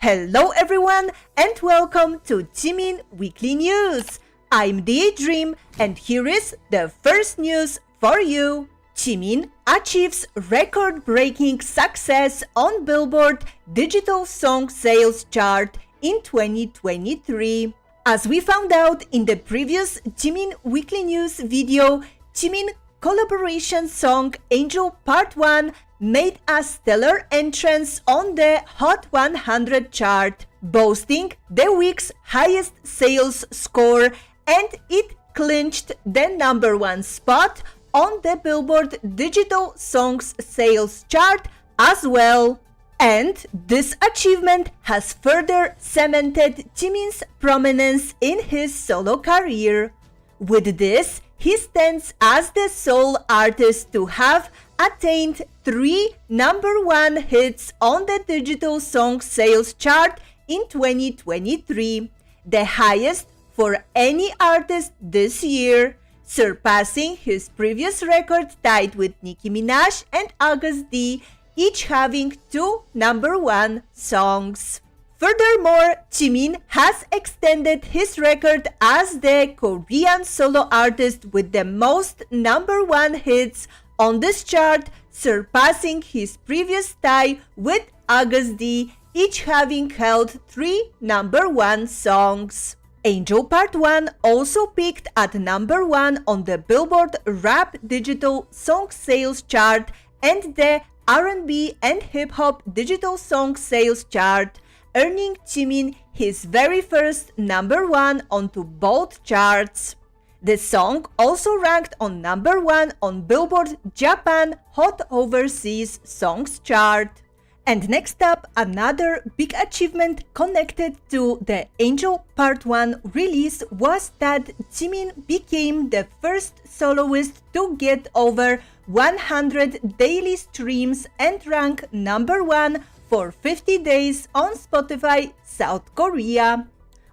Hello everyone and welcome to Jimin Weekly News. I'm the A.R.M.Y and here is the first news for you. Jimin achieves record-breaking success on Billboard Digital Song Sales Chart in 2023. As we found out in the previous Jimin Weekly News video, Jimin collaboration song Angel Part 1 made a stellar entrance on the Hot 100 chart, boasting the week's highest sales score, and it clinched the #1 spot on the Billboard Digital Songs Sales Chart as well. And this achievement has further cemented Jimin's prominence in his solo career. With this, he stands as the sole artist to have attained 3 #1 hits on the Digital Song Sales Chart in 2023, the highest for any artist this year, surpassing his previous record tied with Nicki Minaj and August D, each having 2 #1 songs. Furthermore, Jimin has extended his record as the Korean solo artist with the most #1 hits on this chart, surpassing his previous tie with August D, each having held 3 #1 songs. Angel Part 1 also peaked at #1 on the Billboard Rap Digital Song Sales Chart and the R&B and Hip Hop Digital Song Sales Chart, earning Jimin his very first #1 onto both charts. The song also ranked on #1 on Billboard Japan Hot Overseas Songs chart. And next up, another big achievement connected to the Angel Part 1 release was that Jimin became the first soloist to get over 100 daily streams and rank #1 for 50 days on Spotify South Korea.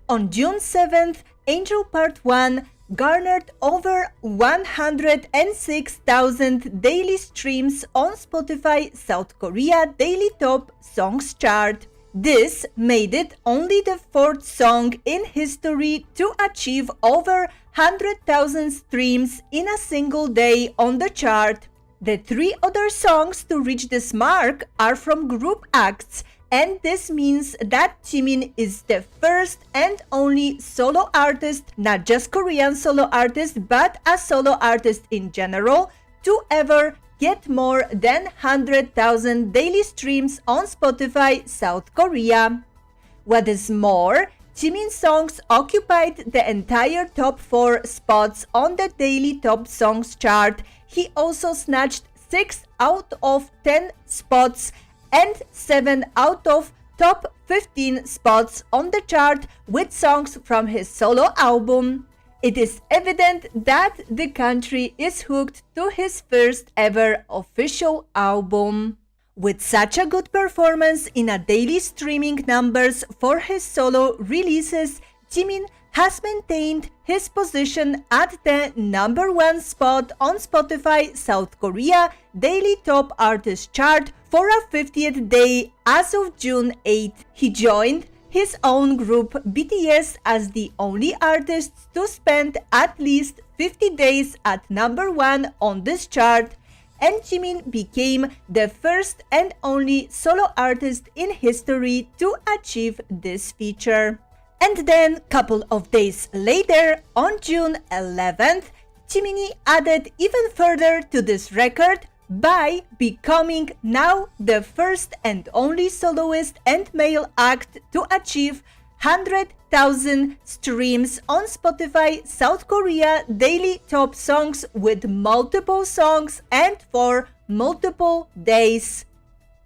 On June 7th, Angel Part 1 garnered over 106,000 daily streams on Spotify South Korea Daily Top Songs chart. This made it only the 4th song in history to achieve over 100,000 streams in a single day on the chart. The 3 other songs to reach this mark are from group acts, and this means that Jimin is the first and only solo artist, not just Korean solo artist, but a solo artist in general, to ever get more than 100,000 daily streams on Spotify South Korea. What is more, Jimin's songs occupied the entire top 4 spots on the Daily Top Songs chart. He also snatched 6 out of 10 spots and 7 out of top 15 spots on the chart with songs from his solo album. It is evident that the country is hooked to his first ever official album. With such a good performance in a daily streaming numbers for his solo releases, Jimin has maintained his position at the #1 spot on Spotify South Korea Daily Top Artist chart for a 50th day as of June 8th. He joined his own group BTS as the only artist to spend at least 50 days at #1 on this chart, and Jimin became the first and only solo artist in history to achieve this feature. And then, couple of days later, on June 11th, Jiminie added even further to this record by becoming now the first and only soloist and male act to achieve 100,000 streams on Spotify South Korea Daily Top Songs with multiple songs and for multiple days.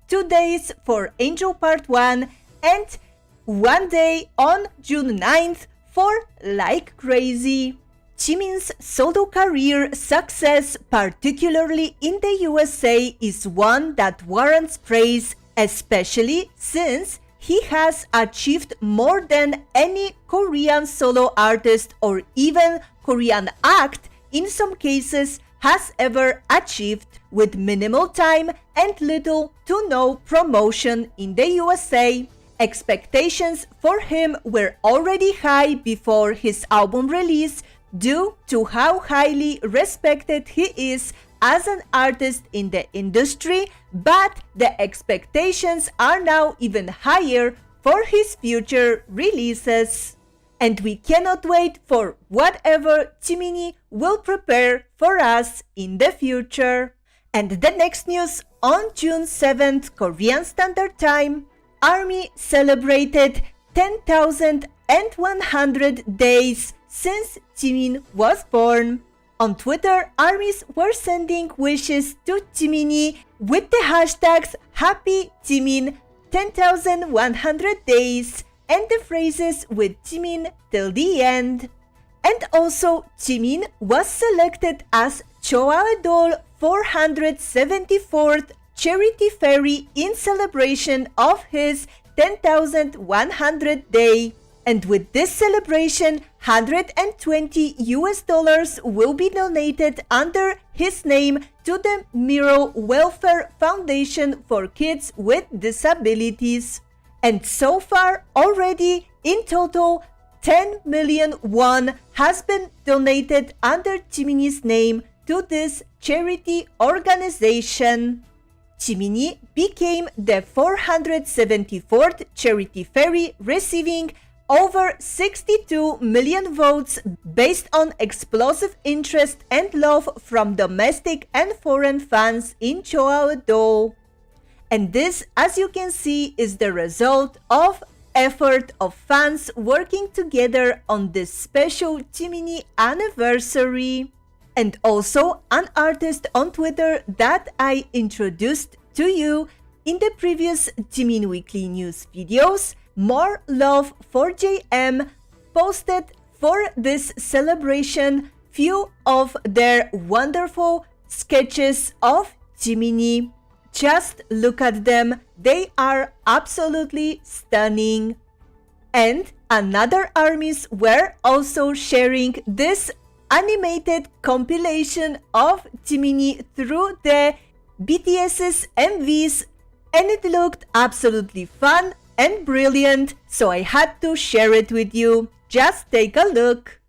2 days for Angel Part 1 and 1 day on June 9th for Like Crazy. Jimin's solo career success, particularly in the USA, is one that warrants praise, especially since he has achieved more than any Korean solo artist or even Korean act in some cases has ever achieved, with minimal time and little to no promotion in the USA. Expectations for him were already high before his album release due to how highly respected he is as an artist in the industry, but the expectations are now even higher for his future releases. And we cannot wait for whatever Jiminie will prepare for us in the future. And the next news, on June 7th Korean Standard Time, A.R.M.Y celebrated 10,100 days since Jimin was born. On Twitter, ARMYs were sending wishes to Jiminie with the hashtags Happy Jimin 10,100 days and the phrases with Jimin till the end. And also, Jimin was selected as Choaedol 474th Charity Fairy in celebration of his 10,100 day. And with this celebration, $120 will be donated under his name to the Miro Welfare Foundation for Kids with Disabilities. And so far, already in total, 10 million won has been donated under Jiminie's name to this charity organization. Jiminie became the 474th Charity Fairy, receiving over 62 million votes based on explosive interest and love from domestic and foreign fans in Choaedol. And this, as you can see, is the result of effort of fans working together on this special Jiminie anniversary. And also an artist on Twitter that I introduced to you in the previous Jimin Weekly News videos, More Love for JM, posted for this celebration few of their wonderful sketches of Jiminie. Just look at them, they are absolutely stunning. And another ARMYs were also sharing this animated compilation of Jiminie through the BTS's MVs, and it looked absolutely fun and brilliant, so I had to share it with you. Just take a look.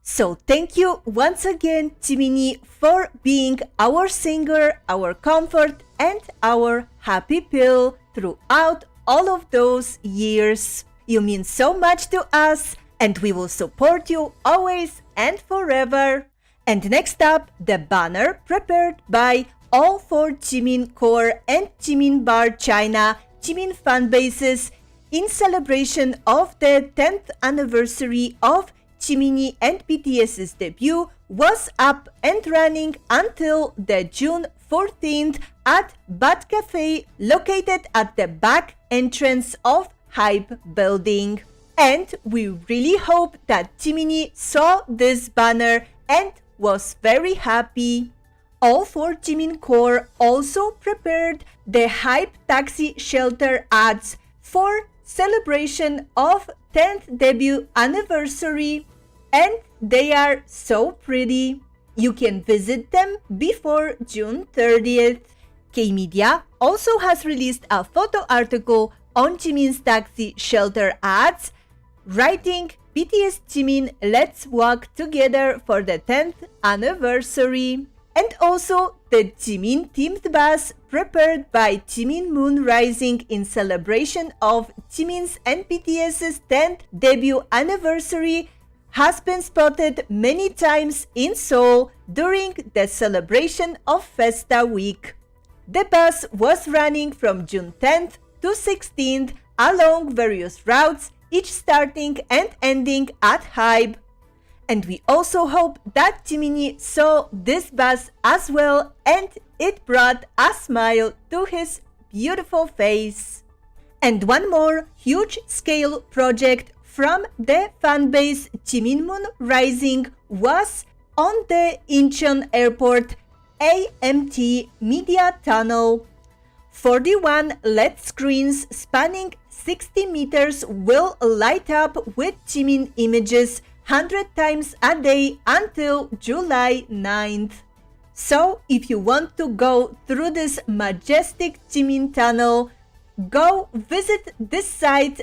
So thank you once again, Jiminie, for being our singer, our comfort, and our happy pill throughout all of those years. You mean so much to us, and we will support you always and forever. And next up, the banner prepared by all four Jimin Core and Jimin Bar China Jimin fan bases in celebration of the 10th anniversary of Jiminie and BTS's debut was up and running until the June 14th at Bat Cafe, located at the back entrance of Hype Building. And we really hope that Jiminie saw this banner and was very happy. All four Jimin Core also prepared the Hype Taxi Shelter ads for celebration of 10th debut anniversary, and they are so pretty. You can visit them before June 30th. K-Media also has released a photo article on Jimin's taxi shelter ads, writing, BTS Jimin, let's walk together for the 10th anniversary. And also the Jimin themed bus prepared by Jimin Moon Rising in celebration of Jimin's and BTS's 10th debut anniversary has been spotted many times in Seoul during the celebration of Festa week. The bus was running from June 10th to 16th along various routes, each starting and ending at Hybe. And we also hope that Jiminie saw this buzz as well and it brought a smile to his beautiful face. And one more huge-scale project from the fanbase Jimin Moon Rising was on the Incheon Airport A.R.M.Y Media Tunnel. 41 LED screens spanning 60 meters will light up with Jimin images 100 times a day until July 9th. So if you want to go through this majestic Jimin tunnel, go visit this site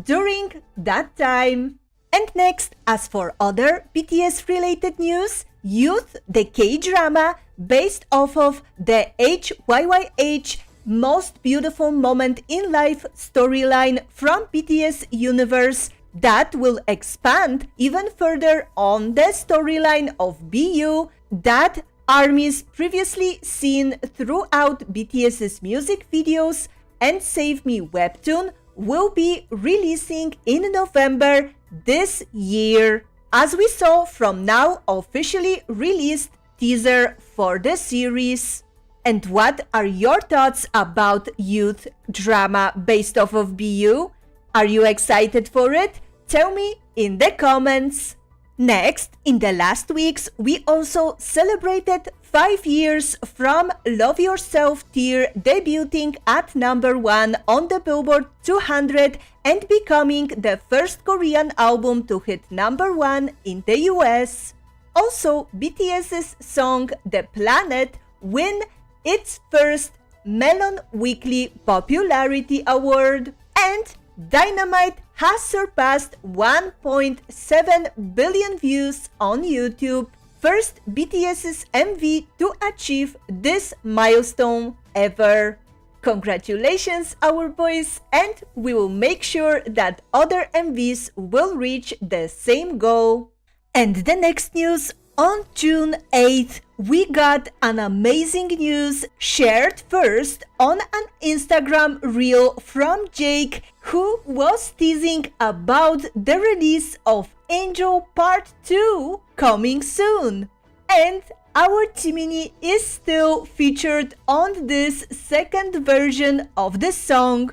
during that time. And next, as for other BTS related news, Youth, the K-drama based off of the HYYH Most Beautiful Moment in Life storyline from BTS universe that will expand even further on the storyline of BU that ARMY's previously seen throughout BTS's music videos and Save Me webtoon will be releasing in November this year, as we saw from now officially released teaser for the series. And what are your thoughts about youth drama based off of BU? Are you excited for it? Tell me in the comments. Next, in the last weeks, we also celebrated 5 years from Love Yourself Tear debuting at number 1 on the Billboard 200 and becoming the first Korean album to hit number 1 in the US. Also, BTS's song The Planet win its first Melon Weekly Popularity Award, and Dynamite has surpassed 1.7 billion views on YouTube, first BTS's MV to achieve this milestone ever. Congratulations, our boys, and we will make sure that other MVs will reach the same goal. And the next news, on June 8th, we got an amazing news shared first on an Instagram reel from Jake, who was teasing about the release of Angel Part 2 coming soon. And our Jiminie is still featured on this second version of the song.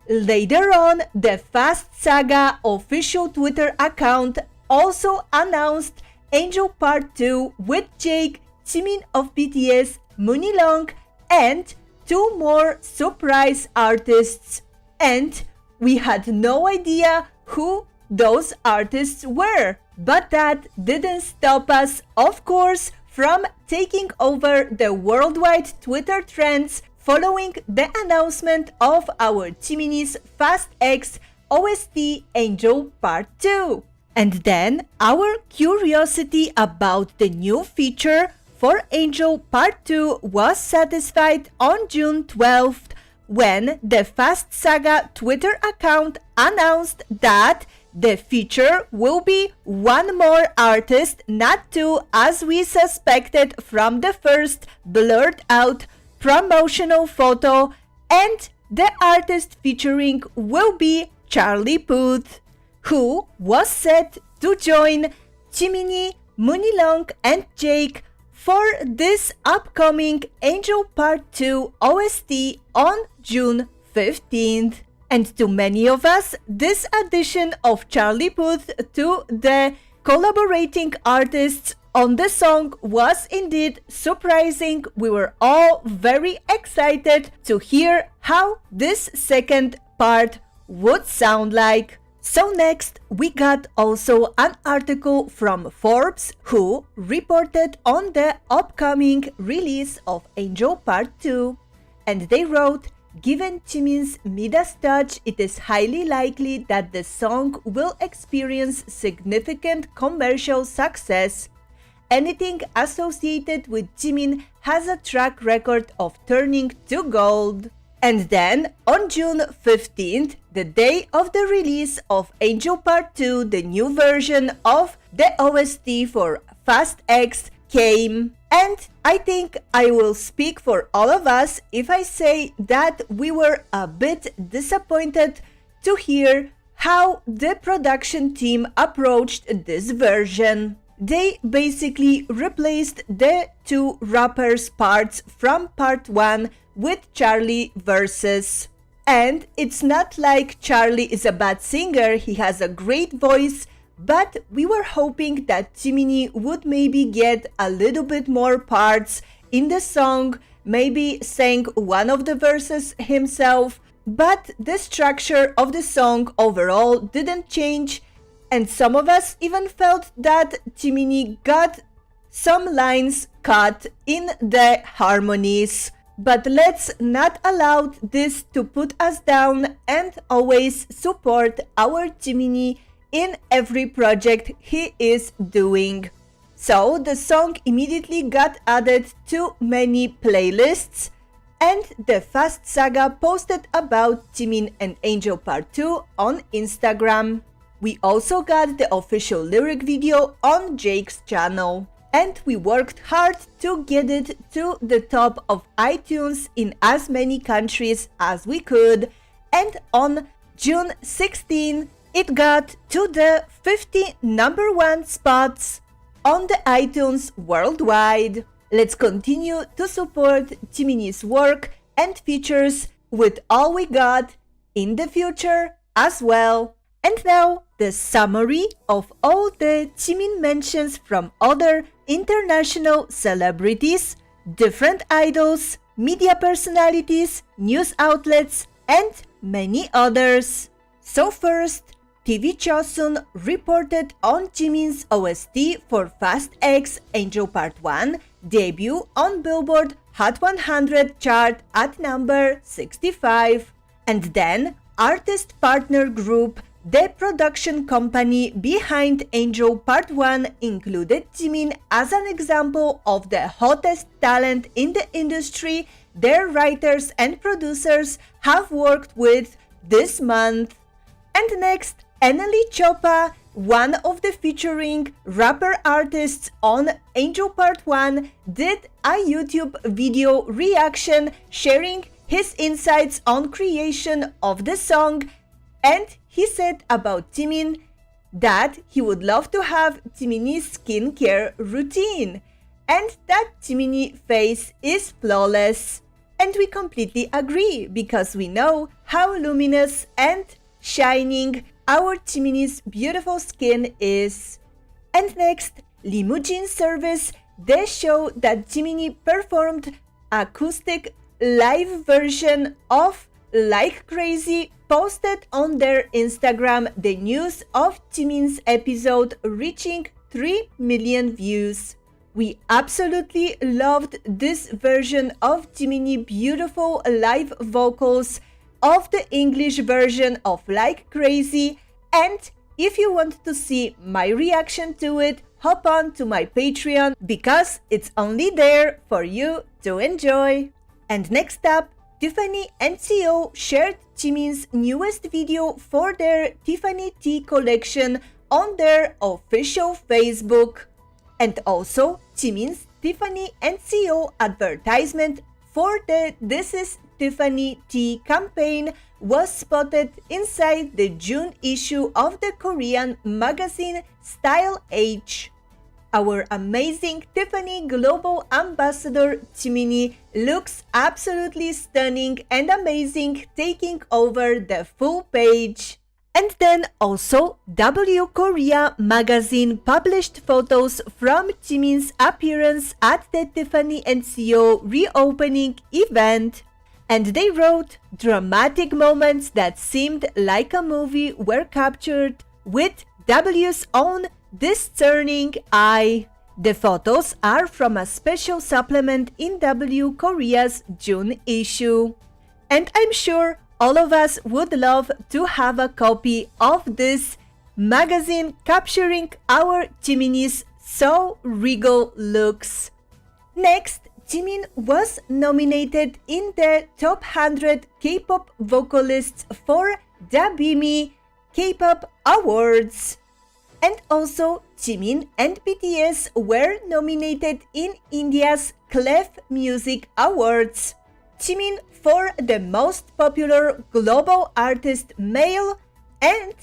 Later on, the Fast Saga official Twitter account also announced Angel Part 2 with Jake, Jimin of BTS, Moonilong, and 2 more surprise artists. And we had no idea who those artists were, but that didn't stop us, of course, from taking over the worldwide Twitter trends following the announcement of our Jiminie's Fast X OST Angel Part 2. And then our curiosity about the new feature for Angel Part 2 was satisfied on June 12th when the Fast Saga Twitter account announced that the feature will be 1 more artist, not 2 as we suspected from the first blurred out promotional photo, and the artist featuring will be Charlie Puth, who was set to join Jiminie, Moonilong, and Jake for this upcoming Angel Part 2 OST on June 15th. And to many of us, this addition of Charlie Puth to the collaborating artists on the song was indeed surprising. We were all very excited to hear how this second part would sound like. So next, we got also an article from Forbes who reported on the upcoming release of Angel Part 2. And they wrote, given Jimin's Midas touch, it is highly likely that the song will experience significant commercial success. Anything associated with Jimin has a track record of turning to gold. And then, on June 15th, the day of the release of Angel Part 2, the new version of the OST for Fast X came. And I think I will speak for all of us if I say that we were a bit disappointed to hear how the production team approached this version. They basically replaced the two rappers' parts from part 1 with Charlie verses. And it's not like Charlie is a bad singer, he has a great voice, but we were hoping that Jiminie would maybe get a little bit more parts in the song, maybe sang one of the verses himself, but the structure of the song overall didn't change, and some of us even felt that Jiminie got some lines cut in the harmonies. But let's not allow this to put us down and always support our Jiminie in every project he is doing. So the song immediately got added to many playlists, and the Fast Saga posted about Jimin and Angel Part 2 on Instagram. We also got the official lyric video on Jake's channel, and we worked hard to get it to the top of iTunes in as many countries as we could, and on June 16, it got to the 50 number 1 spots on the iTunes worldwide. Let's continue to support Jiminie's work and features with all we got in the future as well. And now, the summary of all the Jimin mentions from other international celebrities, different idols, media personalities, news outlets, and many others. So first, TV Chosun reported on Jimin's OST for Fast X Angel Part 1 debut on Billboard Hot 100 chart at number 65. And then, artist partner group, the production company behind Angel Part 1, included Jimin as an example of the hottest talent in the industry their writers and producers have worked with this month. And next, Eneli Choppa, one of the featuring rapper artists on Angel Part 1, did a YouTube video reaction sharing his insights on creation of the song, and he said about Jimin that he would love to have Jiminie's skincare routine and that Jiminie's face is flawless. And we completely agree because we know how luminous and shining our Jiminie's beautiful skin is. And next, Limousine Service, the show that Jiminie performed acoustic live version of Like Crazy, posted on their Instagram the news of Jimin's episode reaching 3 million views. We absolutely loved this version of Jiminie's beautiful live vocals of the English version of Like Crazy, and if you want to see my reaction to it, hop on to my Patreon because it's only there for you to enjoy. And next up, Tiffany and CO shared Jimin's newest video for their Tiffany Tea collection on their official Facebook. And also, Jimin's Tiffany and CO advertisement for the This Is Tiffany Tea campaign was spotted inside the June issue of the Korean magazine Style Age. Our amazing Tiffany Global Ambassador Jiminie looks absolutely stunning and amazing, taking over the full page. And then also, W Korea magazine published photos from Jimin's appearance at the Tiffany & Co reopening event. And they wrote, dramatic moments that seemed like a movie were captured with W's own discerning eye. The photos are from a special supplement in W Korea's June issue. And I'm sure all of us would love to have a copy of this magazine capturing our Jiminie's so regal looks. Next, Jimin was nominated in the Top 100 K-pop vocalists for A.R.M.Y K-pop Awards. And also, Jimin and BTS were nominated in India's Clef Music Awards. Jimin for the most popular global artist male, and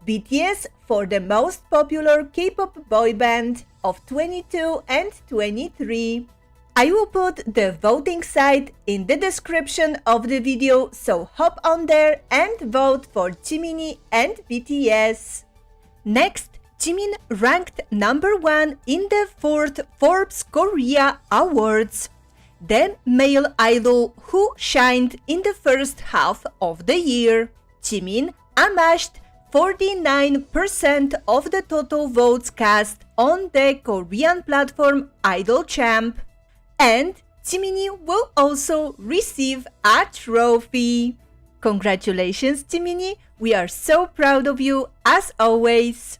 BTS for the most popular K-pop boy band of 22 and 23. I will put the voting site in the description of the video, so hop on there and vote for Jiminie and BTS. Next, Jimin ranked number 1 in the 4th Forbes Korea Awards. The male idol who shined in the first half of the year. Jimin amassed 49% of the total votes cast on the Korean platform Idol Champ. And Jiminie will also receive a trophy. Congratulations, Jiminie! We are so proud of you as always.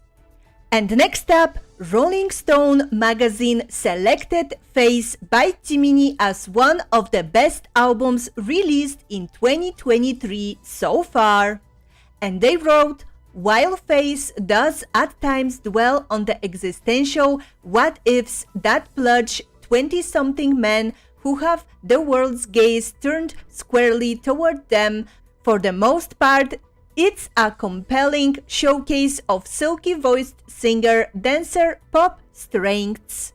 And next up, Rolling Stone magazine selected Face by Jiminie as one of the best albums released in 2023 so far. And they wrote, while Face does at times dwell on the existential what-ifs that plague 20-something men who have the world's gaze turned squarely toward them, for the most part, it's a compelling showcase of silky-voiced singer-dancer pop strengths.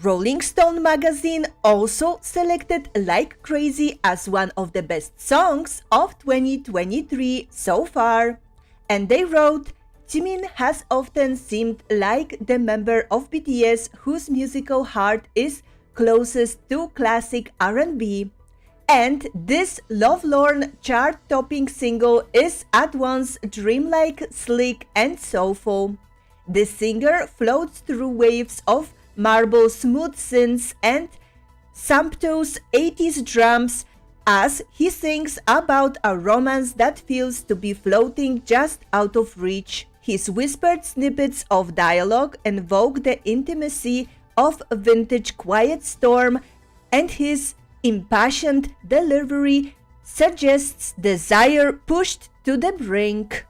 Rolling Stone magazine also selected Like Crazy as one of the best songs of 2023 so far. And they wrote, Jimin has often seemed like the member of BTS whose musical heart is closest to classic R&B. And this lovelorn chart-topping single is at once dreamlike, slick, and soulful. The singer floats through waves of marble smooth synths and sumptuous 80s drums as he sings about a romance that feels to be floating just out of reach. His whispered snippets of dialogue evoke the intimacy of a vintage quiet storm, and his impassioned delivery suggests desire pushed to the brink.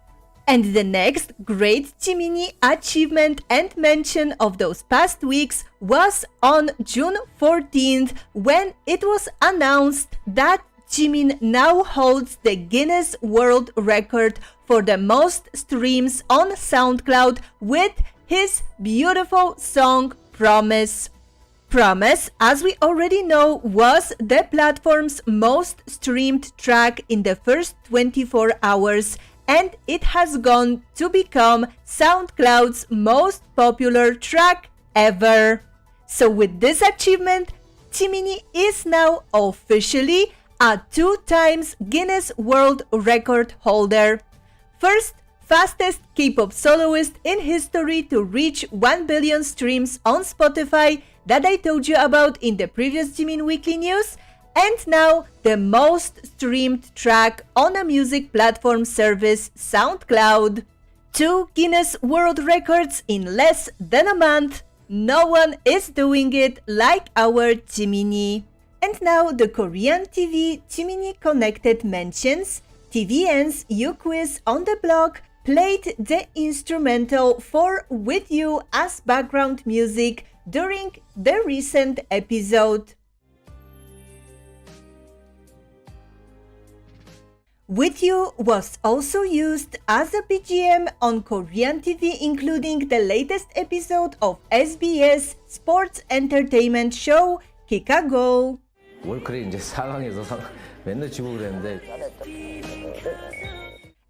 And the next great Jiminie achievement and mention of those past weeks was on June 14th, when it was announced that Jimin now holds the Guinness World Record for the most streams on SoundCloud with his beautiful song Promise. Promise, as we already know, was the platform's most streamed track in the first 24 hours, and it has gone to become SoundCloud's most popular track ever. So with this achievement, Jiminie is now officially a 2-time Guinness World Record holder. First fastest K-pop soloist in history to reach 1 billion streams on Spotify that I told you about in the previous Jimin Weekly News, and now the most streamed track on a music platform service, SoundCloud. 2 Guinness World Records in less than a month. No one is doing it like our Jiminie. And now the Korean TV Jiminie Connected mentions TVN's U Quiz on the blog played the instrumental for With You as background music during the recent episode. With You was also used as a BGM on Korean TV, including the latest episode of SBS sports entertainment show Kikago. 월클이 이제 4강에서 맨날 지고 그랬는데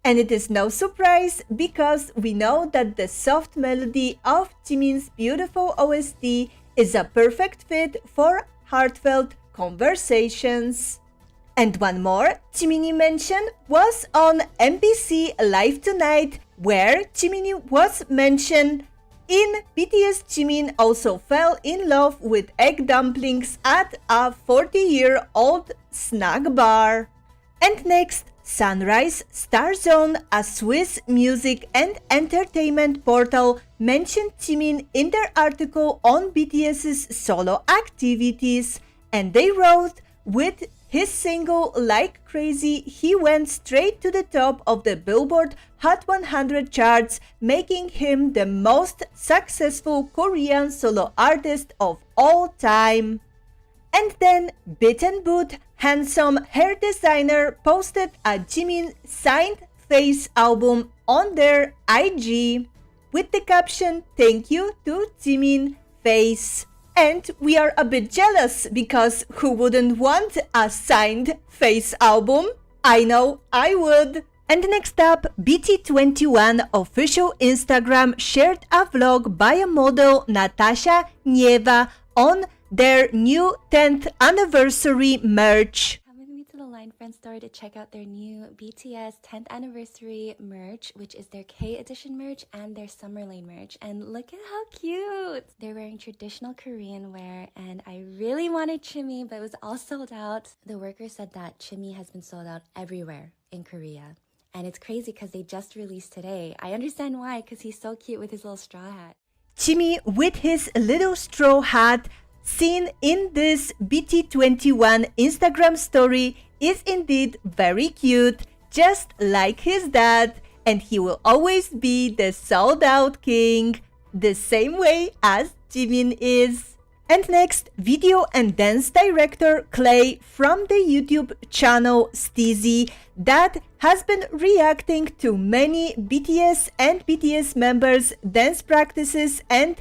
And it is no surprise because we know that the soft melody of Jimin's beautiful OST is a perfect fit for heartfelt conversations. And one more Jiminie mention was on MBC Live Tonight, where Jiminie was mentioned. In BTS, Jimin also fell in love with egg dumplings at a 40-year-old snack bar. And next, Sunrise Starzone, a Swiss music and entertainment portal, mentioned Jimin in their article on BTS's solo activities, and they wrote, with his single Like Crazy, he went straight to the top of the Billboard Hot 100 charts, making him the most successful Korean solo artist of all time. And then Beat and Boot handsome hair designer posted a Jimin signed Face album on their IG with the caption "Thank you to Jimin Face." And we are a bit jealous because who wouldn't want a signed Face album? I know I would. And next up, BT21 official Instagram shared a vlog by a model Natasha Nieva on their new 10th anniversary merch. Come with me to the Line Friends store to check out their new BTS 10th anniversary merch, which is their K edition merch and their Summer Lane merch. And look at how cute! They're wearing traditional Korean wear, and I really wanted Jimmy, but it was all sold out. The worker said that Jimmy has been sold out everywhere in Korea. And it's crazy because they just released today. I understand why, because he's so cute with his little straw hat. Jimmy with his little straw hat seen in this BT21 Instagram story is indeed very cute, just like his dad, and he will always be the sold out king, the same way as Jimin is. And next, video and dance director Clay from the YouTube channel Steezy that has been reacting to many BTS and BTS members' dance practices and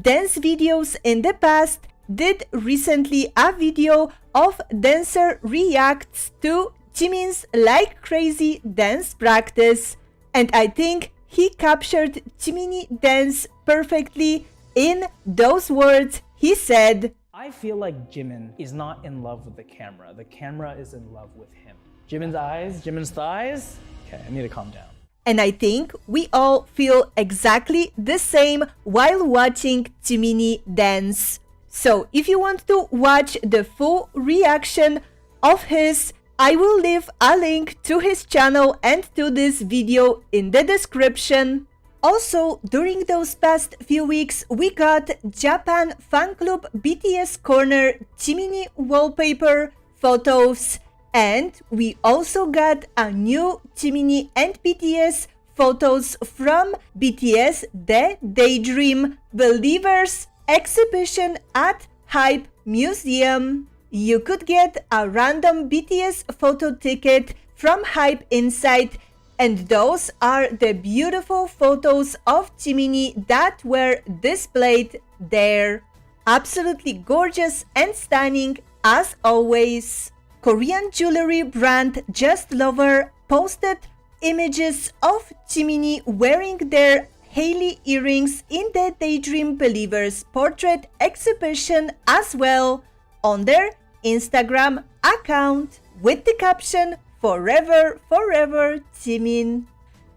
dance videos in the past, did recently a video of dancer reacts to Jimin's like crazy dance practice. And I think he captured jiminie dance perfectly in those words. He said, I feel like Jimin is not in love with the camera. The camera is in love with him. Jimin's eyes, Jimin's thighs. Okay, I need to calm down. And I think we all feel exactly the same while watching jiminie dance. So if you want to watch the full reaction of his, I will leave a link to his channel and to this video in the description. Also, during those past few weeks, we got Japan Fan Club BTS Corner jiminie wallpaper photos, and we also got a new jiminie and BTS photos from BTS The Daydream Believers exhibition at Hype Museum. You could get a random BTS photo ticket from Hype Insight, and those are the beautiful photos of jiminie that were displayed there. Absolutely gorgeous and stunning as always. Korean jewelry brand Just Lover posted images of jiminie wearing their Hailey earrings in the Daydream Believers portrait exhibition as well on their Instagram account with the caption "Forever, Forever, Jimin."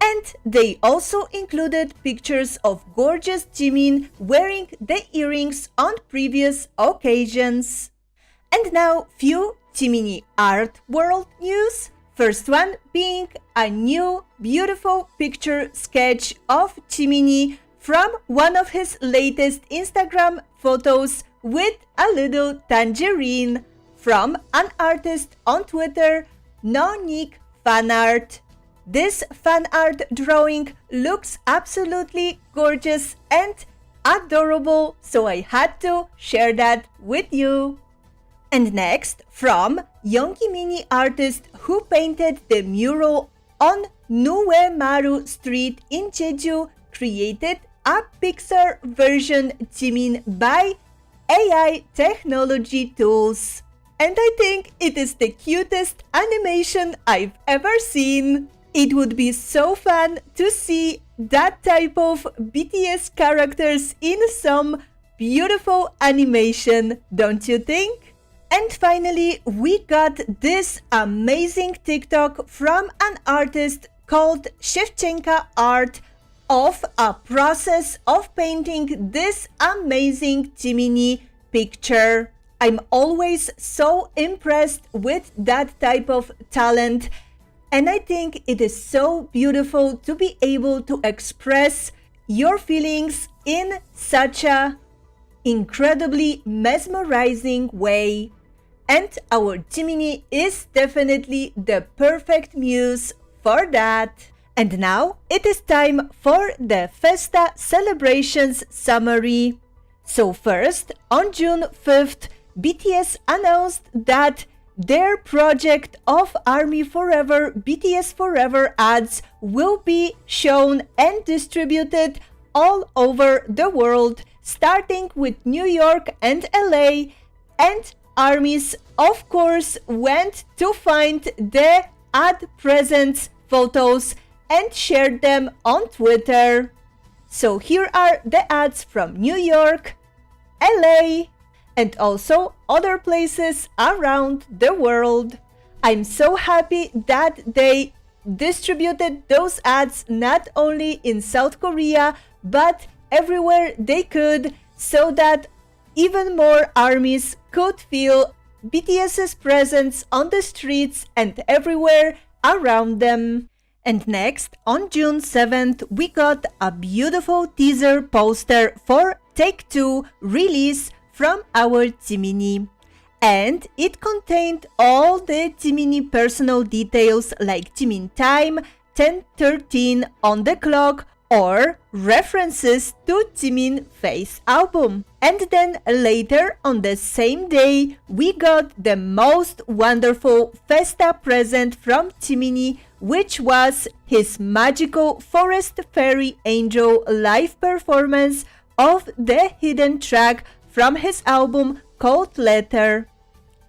And they also included pictures of gorgeous Jimin wearing the earrings on previous occasions. And now, few jiminie art world news. First one being a new beautiful picture sketch of jiminie from one of his latest Instagram photos with a little tangerine from an artist on Twitter, No-Nick Fanart. This fan art drawing looks absolutely gorgeous and adorable, so I had to share that with you. And next, from Jiminie artist who painted the mural on Nuemaru Street in Jeju, created a Pixar version Jimin by AI technology tools. And I think it is the cutest animation I've ever seen. It would be so fun to see that type of BTS characters in some beautiful animation, don't you think? And finally, we got this amazing TikTok from an artist called Shevchenka Art of a process of painting this amazing jiminie picture. I'm always so impressed with that type of talent, and I think it is so beautiful to be able to express your feelings in such a incredibly mesmerizing way. And our jiminie is definitely the perfect muse for that. And now it is time for the Festa celebrations summary. So first, on June 5th, BTS announced that their project of A.R.M.Y Forever, BTS Forever ads will be shown and distributed all over the world, starting with New York and LA, and A.R.M.Ys, of course, went to find the ad presents photos and shared them on Twitter. So here are the ads from New York, LA, and also other places around the world. I'm so happy that they distributed those ads not only in South Korea but everywhere they could, so that even more A.R.M.Ys could feel BTS's presence on the streets and everywhere around them. And next, on June 7th, we got a beautiful teaser poster for Take 2 release from our Jiminie. And it contained all the Jiminie personal details like Jimin time, 10:13 on the clock, or references to Jimin Face album. And then later on the same day, we got the most wonderful Festa present from Jiminie, which was his magical Forest Fairy Angel live performance of the hidden track from his album called Letter.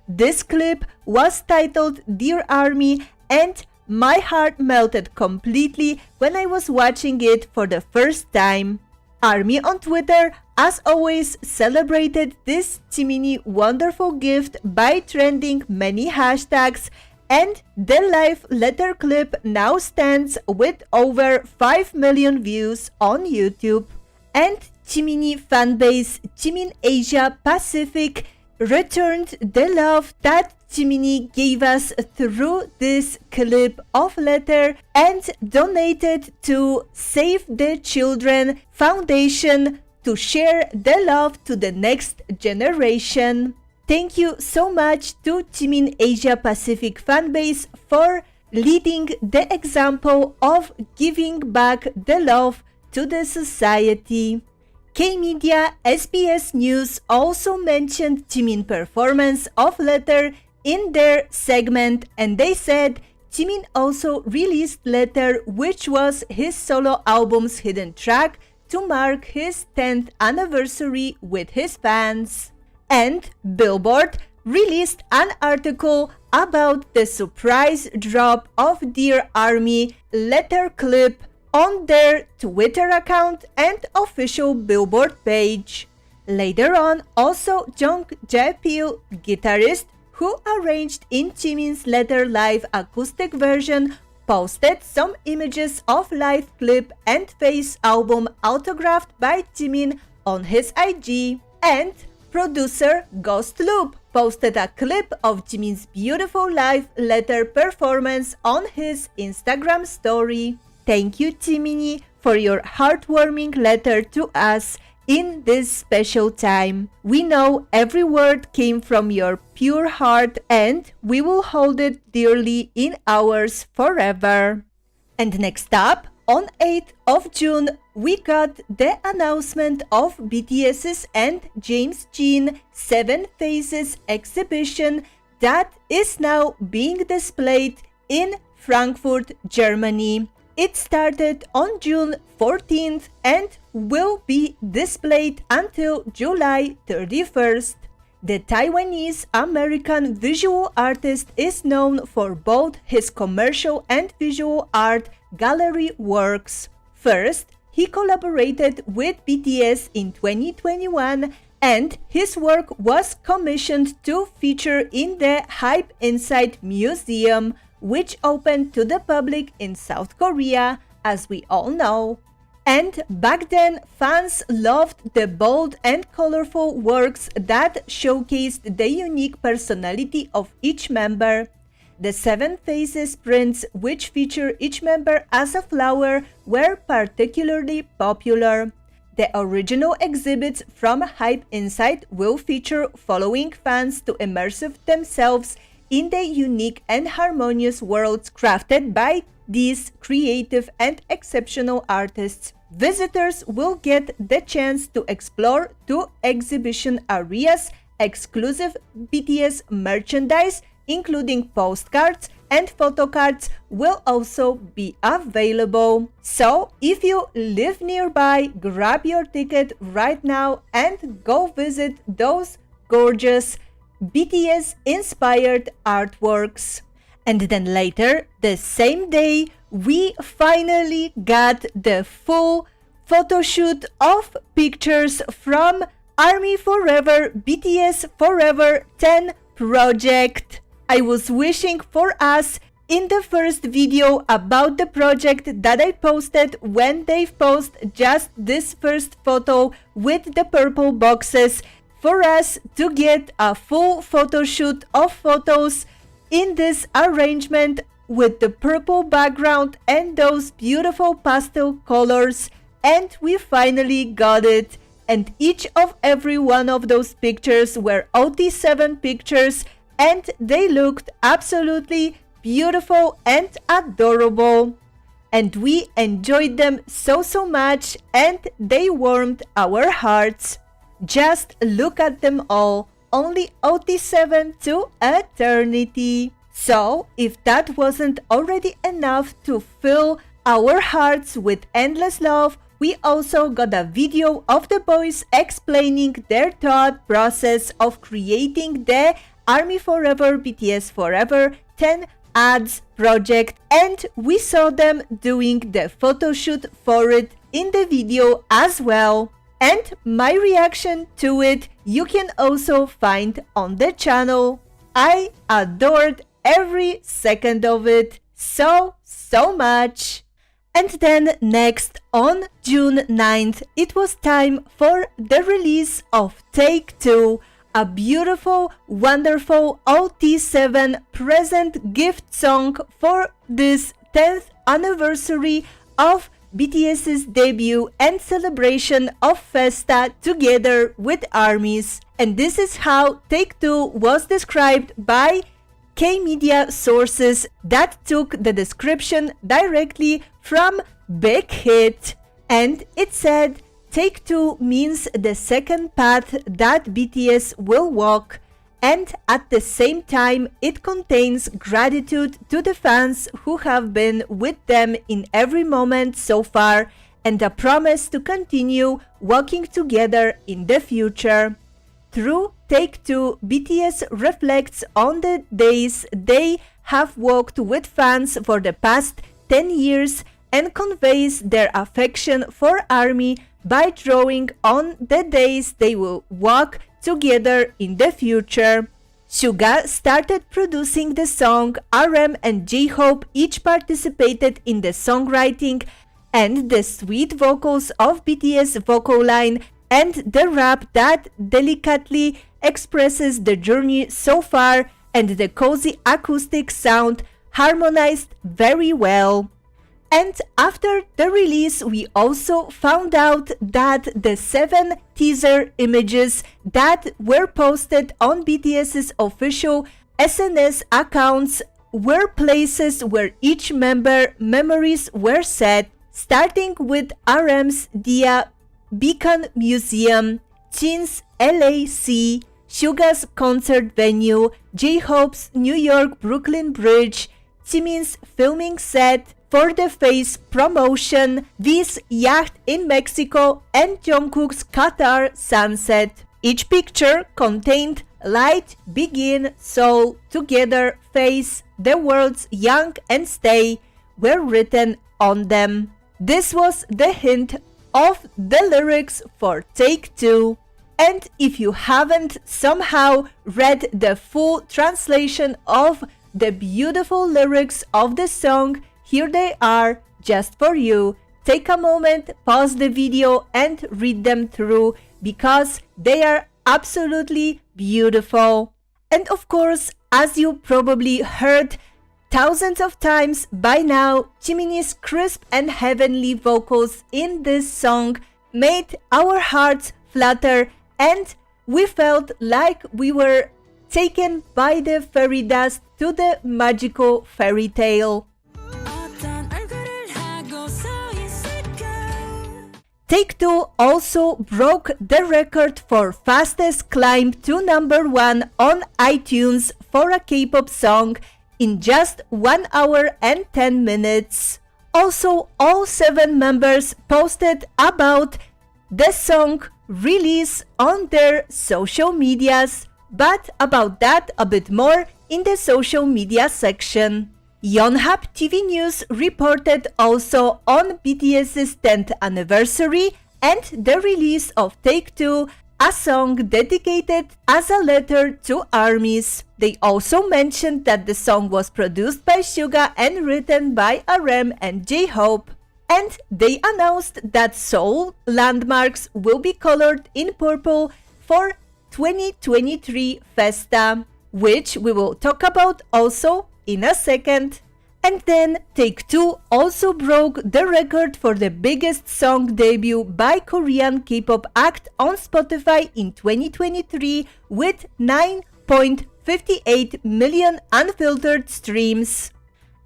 This clip was titled Dear A.R.M.Y, and my heart melted completely when I was watching it for the first time. A.R.M.Y on Twitter, as always, celebrated this Jiminie wonderful gift by trending many hashtags, and the live letter clip now stands with over 5 million views on YouTube. And Jiminie fanbase Jimin Asia Pacific returned the love that Jiminie gave us through this clip of letter and donated to Save the Children Foundation to share the love to the next generation. Thank you so much to Jimin Asia Pacific fanbase for leading the example of giving back the love to the society. K-Media SBS News also mentioned Jimin performance of Letter in their segment, and they said Jimin also released Letter, which was his solo album's hidden track to mark his 10th anniversary with his fans. And Billboard released an article about the surprise drop of Dear A.R.M.Y Letter clip on their Twitter account and official Billboard page. Later on, also Jung Jae-pil, guitarist who arranged in Jimin's Letter live acoustic version, posted some images of live clip and Face album autographed by Jimin on his IG. And producer Ghost Loop posted a clip of Jimin's beautiful live Letter performance on his Instagram story. Thank you, Jiminie, for your heartwarming letter to us in this special time. We know every word came from your pure heart, and we will hold it dearly in ours forever. And next up, on 8th of June, we got the announcement of BTS's and James Jean 7 Faces exhibition that is now being displayed in Frankfurt, Germany. It started on June 14th and will be displayed until July 31st. The Taiwanese-American visual artist is known for both his commercial and visual art gallery works. First, he collaborated with BTS in 2021, and his work was commissioned to feature in the Hype Inside Museum, which opened to the public in South Korea, as we all know. And back then, fans loved the bold and colorful works that showcased the unique personality of each member. The 7 Faces prints, which feature each member as a flower, were particularly popular. The original exhibits from Hype Inside will feature following fans to immerse themselves in the unique and harmonious worlds crafted by these creative and exceptional artists. Visitors will get the chance to explore 2 exhibition areas, exclusive BTS merchandise, including postcards and photocards, will also be available. So if you live nearby, grab your ticket right now and go visit those gorgeous BTS-inspired artworks. And then later, the same day, we finally got the full photo shoot of pictures from A.R.M.Y Forever BTS Forever 10 project. I was wishing for us in the first video about the project that I posted when they post just this first photo with the purple boxes, for us to get a full photo shoot of photos in this arrangement with the purple background and those beautiful pastel colors, and we finally got it. And each of every one of those pictures were OT7 pictures, and they looked absolutely beautiful and adorable. And we enjoyed them so much, and they warmed our hearts. Just look at them all, only OT7 to eternity. So, if that wasn't already enough to fill our hearts with endless love, we also got a video of the boys explaining their thought process of creating the A.R.M.Y Forever BTS Forever 10 ads project, and we saw them doing the photo shoot for it in the video as well. And my reaction to it you can also find on the channel. I adored every second of it so much. And then next, on June 9th, it was time for the release of Take 2, a beautiful, wonderful OT7 present gift song for this 10th anniversary of BTS's debut and celebration of Festa together with ARMYs. And this is how Take 2 was described by K-media sources that took the description directly from Big Hit. And it said, Take 2 means the second path that BTS will walk, and at the same time it contains gratitude to the fans who have been with them in every moment so far, and a promise to continue walking together in the future. Through Take 2, BTS reflects on the days they have walked with fans for the past 10 years and conveys their affection for ARMY by drawing on the days they will walk together in the future. Suga started producing the song. RM and J-Hope each participated in the songwriting, and the sweet vocals of BTS vocal line and the rap that delicately expresses the journey so far and the cozy acoustic sound harmonized very well. And after the release, we also found out that the 7 teaser images that were posted on BTS's official SNS accounts were places where each member memories were set, starting with RM's Dia Beacon Museum, Jin's LAC, Suga's concert venue, J-Hope's New York Brooklyn Bridge, Jimin's filming set for the Face promotion, V's yacht in Mexico, and Jungkook's Qatar sunset. Each picture contained Light, Begin, Soul, Together, Face, The World's Young and Stay were written on them. This was the hint of the lyrics for Take 2. And if you haven't somehow read the full translation of the beautiful lyrics of the song, here they are just for you. Take a moment, pause the video and read them through because they are absolutely beautiful. And of course, as you probably heard thousands of times by now, Jiminie's crisp and heavenly vocals in this song made our hearts flutter, and we felt like we were taken by the fairy dust to the magical fairy tale. Take-Two also broke the record for fastest climb to number 1 on iTunes for a K-pop song in just 1 hour and 10 minutes. Also, all 7 members posted about the song release on their social medias, but about that a bit more in the social media section. Yonhap TV News reported also on BTS's 10th anniversary and the release of Take-Two, a song dedicated as a letter to armies. They also mentioned that the song was produced by Suga and written by A.R.M.Y and J-Hope. And they announced that Seoul landmarks will be colored in purple for 2023 Festa, which we will talk about also in a second. And then Take-Two also broke the record for the biggest song debut by Korean K-pop act on Spotify in 2023 with 9.58 million unfiltered streams.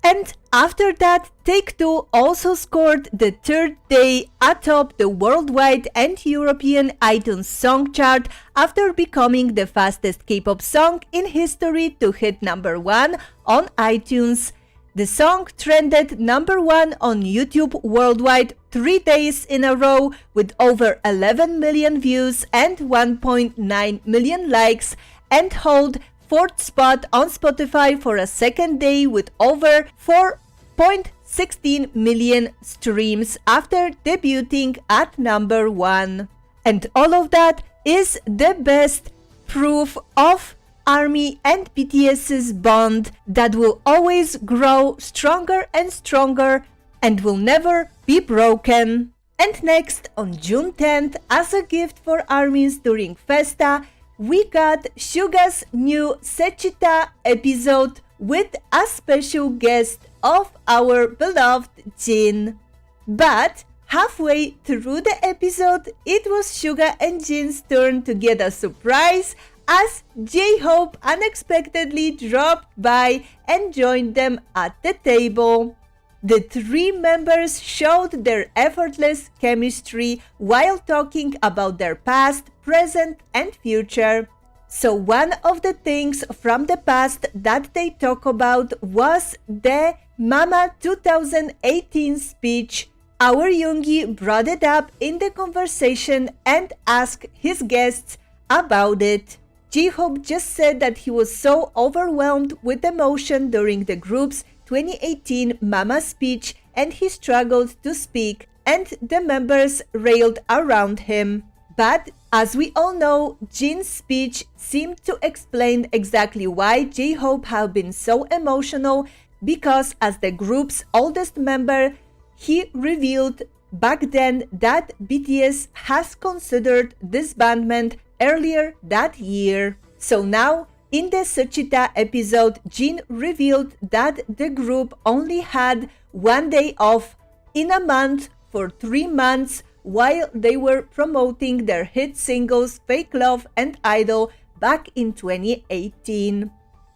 And after that, Take-Two also scored the 3rd day atop the worldwide and European iTunes song chart after becoming the fastest K-pop song in history to hit number 1 on iTunes. The song trended number 1 on YouTube worldwide 3 days in a row with over 11 million views and 1.9 million likes, and held 4th spot on Spotify for a 2nd day with over 4.16 million streams after debuting at number 1. And all of that is the best proof of A.R.M.Y and BTS's bond that will always grow stronger and stronger and will never be broken. And next, on June 10th, as a gift for ARMYs during Festa, we got Suga's new Sechita episode with a special guest of our beloved Jin. But halfway through the episode, it was Suga and Jin's turn to get a surprise as J-Hope unexpectedly dropped by and joined them at the table. The 3 members showed their effortless chemistry while talking about their past, present, and future. So one of the things from the past that they talk about was the Mama 2018 speech. Our Yoongi brought it up in the conversation and asked his guests about it. J-Hope just said that he was so overwhelmed with emotion during the group's 2018 Mama speech and he struggled to speak, and the members railed around him. But as we all know, Jin's speech seemed to explain exactly why J-Hope had been so emotional, because as the group's oldest member, he revealed back then that BTS has considered disbandment earlier that year. So now, in the Sechita episode, Jin revealed that the group only had 1 day off in a month for 3 months while they were promoting their hit singles Fake Love and Idol back in 2018.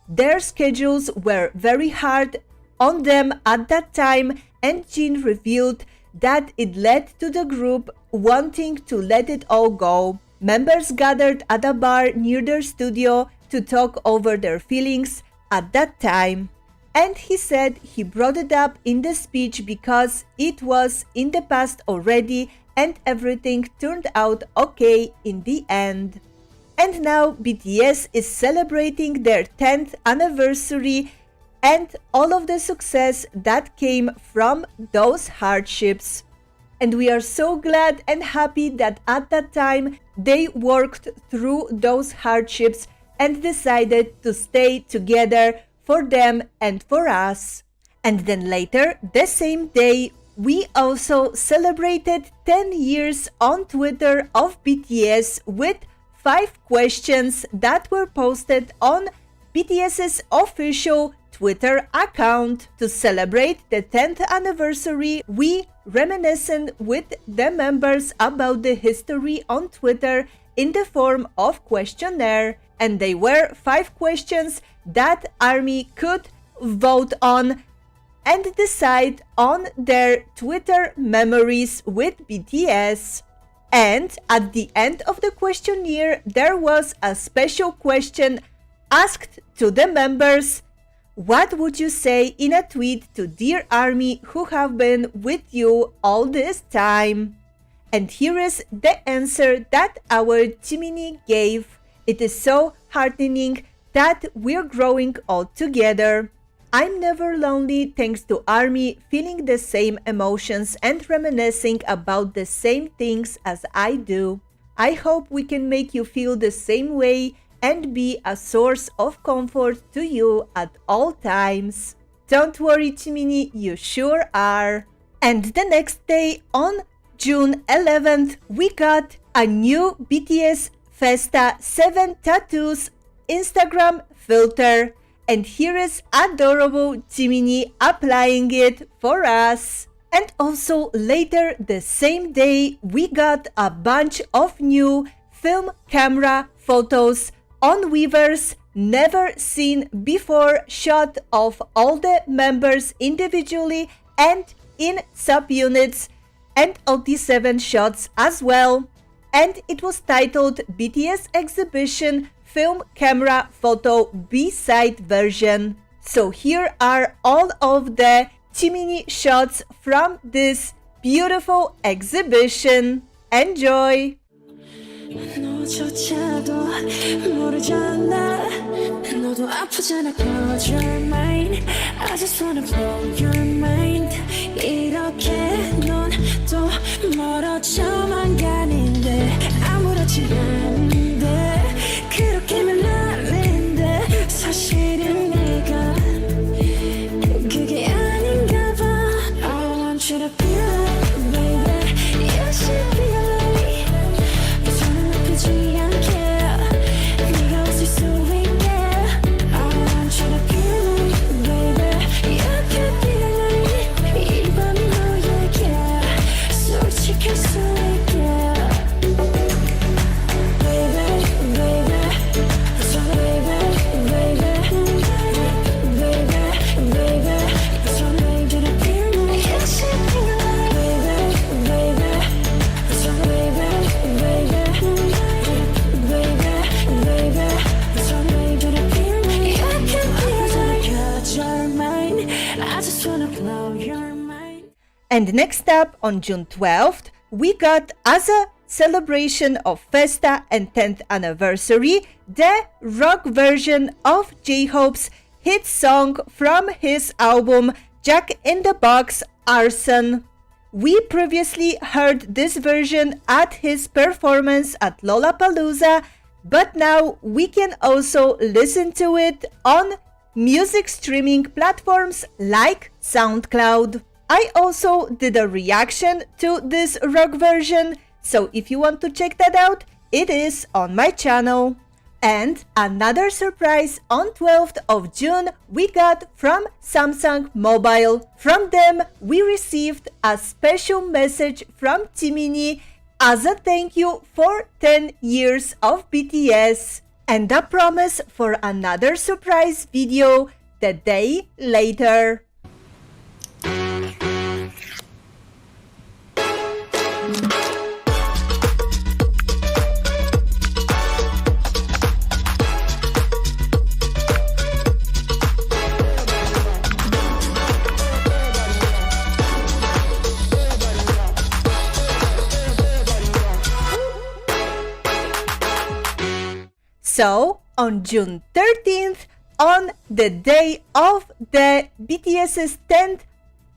Their schedules were very hard on them at that time, and Jin revealed that it led to the group wanting to let it all go. Members gathered at a bar near their studio to talk over their feelings at that time. And he said he brought it up in the speech because it was in the past already and everything turned out okay in the end. And now BTS is celebrating their 10th anniversary and all of the success that came from those hardships. And we are so glad and happy that at that time they worked through those hardships and decided to stay together for them and for us. And then later, the same day, we also celebrated 10 years on Twitter of BTS with 5 questions that were posted on BTS's official Twitter account. To celebrate the 10th anniversary, we reminisced with the members about the history on Twitter in the form of questionnaire, and they were 5 questions that ARMY could vote on, and decide on their Twitter memories with BTS. And at the end of the questionnaire, there was a special question asked to the members. What would you say in a tweet to dear ARMY who have been with you all this time? And here is the answer that our Jiminie gave. It is so heartening that we're growing all together. I'm never lonely thanks to ARMY, feeling the same emotions and reminiscing about the same things as I do. I hope we can make you feel the same way and be a source of comfort to you at all times. Don't worry, Jiminie, you sure are. And the next day, on June 11th, we got a new BTS Festa 7 Tattoos Instagram filter. And here is adorable Jiminie applying it for us. And also later the same day, we got a bunch of new film camera photos on Weverse, never seen before shot of all the members individually and in subunits, and OT7 shots as well. And it was titled BTS Exhibition Film Camera Photo B-side version. So here are all of the Jiminie shots from this beautiful exhibition. Enjoy! 너조차도 모르잖아 너도 아프잖아 close your mind I just wanna blow your mind 이렇게 넌 또 멀어져만 가는데 아무렇지 않은데 그렇게만 하는데 사실은 내가 그게 아닌가 봐 I want you to feel it baby You should feel it And next up, on June 12th, we got, as a celebration of Festa and 10th anniversary, the rock version of J-Hope's hit song from his album Jack in the Box Arson. We previously heard this version at his performance at Lollapalooza, but now we can also listen to it on music streaming platforms like SoundCloud. I also did a reaction to this rock version, so if you want to check that out, it is on my channel. And another surprise, on 12th of June, we got from Samsung Mobile. From them, we received a special message from Jiminie as a thank you for 10 years of BTS, and a promise for another surprise video the day later. So, on June 13th, on the day of the BTS's 10th